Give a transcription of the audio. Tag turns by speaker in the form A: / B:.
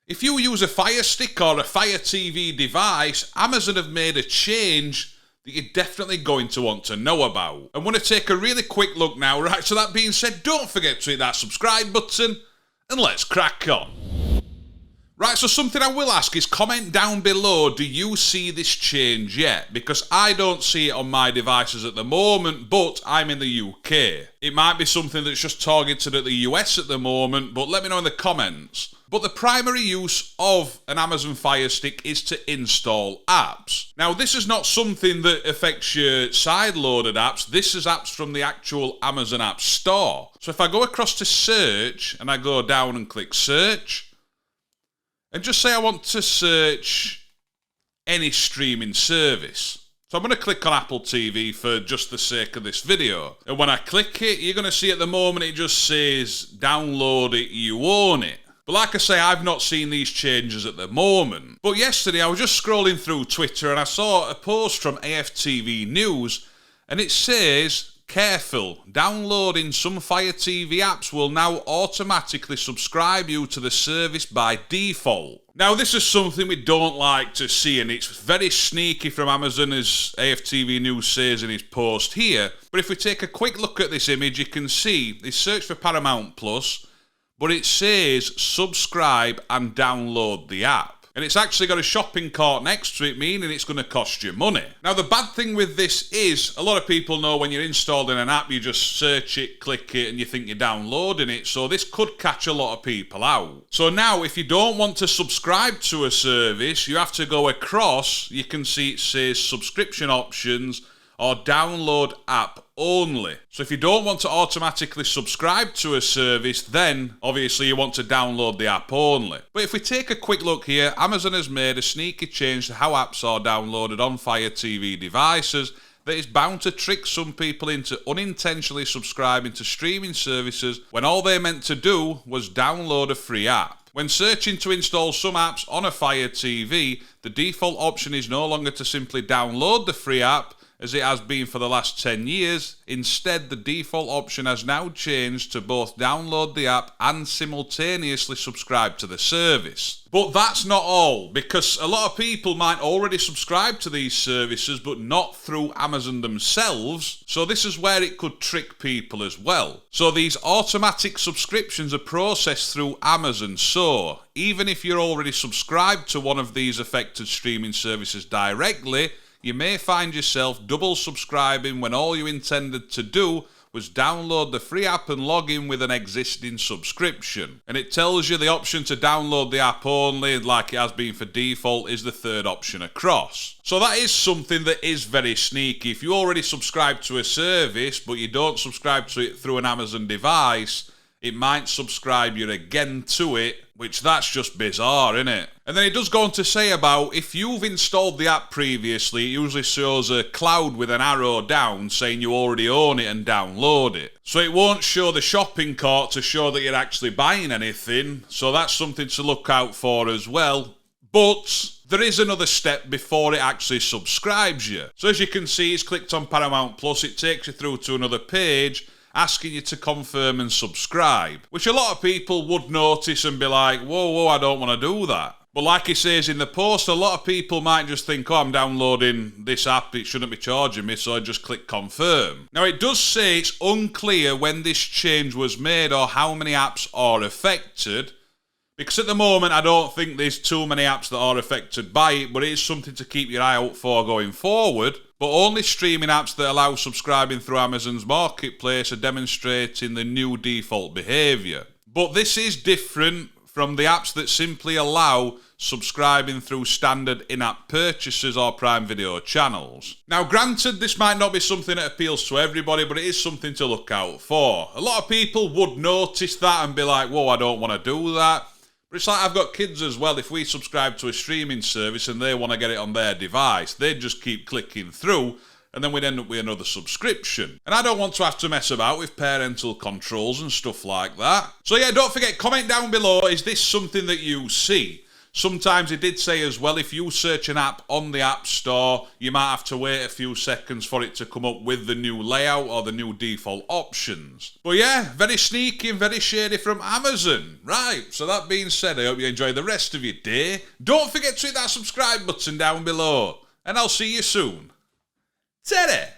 A: If you use a Firestick or a Fire TV device, Amazon have made a change that you're definitely going to want to know about. I'm going to take a really quick look now, right? So that being said, don't forget to hit that subscribe button, and let's crack on. Right, so something I will ask is comment down below, do you see this change yet? Because I don't see it on my devices at the moment, but I'm in the UK. It might be something that's just targeted at the US at the moment, but let me know in the comments. But the primary use of an Amazon Fire Stick is to install apps. Now, this is not something that affects your side-loaded apps. This is apps from the actual Amazon App Store. So if I go across to search and I go down and click search, and just say I want to search any streaming service. So I'm going to click on Apple TV for just the sake of this video. And when I click it, you're going to see at the moment it just says, download it, you own it. But like I say, I've not seen these changes at the moment. But yesterday I was just scrolling through Twitter and I saw a post from AFTV News and it says, careful, downloading some Fire TV apps will now automatically subscribe you to the service by default. Now this is something we don't like to see and it's very sneaky from Amazon, as AFTV News says in his post here. But if we take a quick look at this image, you can see they search for Paramount Plus, but it says subscribe and download the app. And it's actually got a shopping cart next to it, meaning it's going to cost you money. Now, the bad thing with this is, a lot of people know when you're installing an app, you just search it, click it, and you think you're downloading it. So this could catch a lot of people out. So now, if you don't want to subscribe to a service, you have to go across. You can see it says subscription options or download app only. So if you don't want to automatically subscribe to a service, then obviously you want to download the app only. But if we take a quick look here, Amazon has made a sneaky change to how apps are downloaded on Fire TV devices that is bound to trick some people into unintentionally subscribing to streaming services when all they meant to do was download a free app. When searching to install some apps on a Fire TV, the default option is no longer to simply download the free app, as it has been for the last 10 years. Instead, the default option has now changed to both download the app and simultaneously subscribe to the service. But that's not all, because a lot of people might already subscribe to these services, but not through Amazon themselves, so this is where it could trick people as well. So these automatic subscriptions are processed through Amazon, so even if you're already subscribed to one of these affected streaming services directly, you may find yourself double subscribing when all you intended to do was download the free app and log in with an existing subscription. And it tells you the option to download the app only, like it has been for default, is the third option across. So that is something that is very sneaky. If you already subscribe to a service, but you don't subscribe to it through an Amazon device, it might subscribe you again to it, which that's just bizarre, isn't it? And then it does go on to say about if you've installed the app previously, it usually shows a cloud with an arrow down saying you already own it and download it. So it won't show the shopping cart to show that you're actually buying anything. So that's something to look out for as well. But there is another step before it actually subscribes you. So as you can see, it's clicked on Paramount Plus. It takes you through to another page asking you to confirm and subscribe, which a lot of people would notice and be like, whoa, I don't want to do that. But like he says in the post, a lot of people might just think, oh, I'm downloading this app, it shouldn't be charging me, so I just click confirm. Now, it does say it's unclear when this change was made or how many apps are affected, because at the moment, I don't think there's too many apps that are affected by it, but it is something to keep your eye out for going forward. But only streaming apps that allow subscribing through Amazon's marketplace are demonstrating the new default behaviour. But this is different from the apps that simply allow subscribing through standard in-app purchases or Prime Video channels. Now, granted, this might not be something that appeals to everybody, but it is something to look out for. A lot of people would notice that and be like, whoa, I don't want to do that. But it's like I've got kids as well. If we subscribe to a streaming service and they want to get it on their device, they'd just keep clicking through and then we'd end up with another subscription. And I don't want to have to mess about with parental controls and stuff like that. So yeah, don't forget, comment down below, is this something that you see? Sometimes it did say as well, if you search an app on the App Store, you might have to wait a few seconds for it to come up with the new layout or the new default options. But yeah, very sneaky and very shady from Amazon. Right, so that being said, I hope you enjoy the rest of your day. Don't forget to hit that subscribe button down below, and I'll see you soon. Ta-da!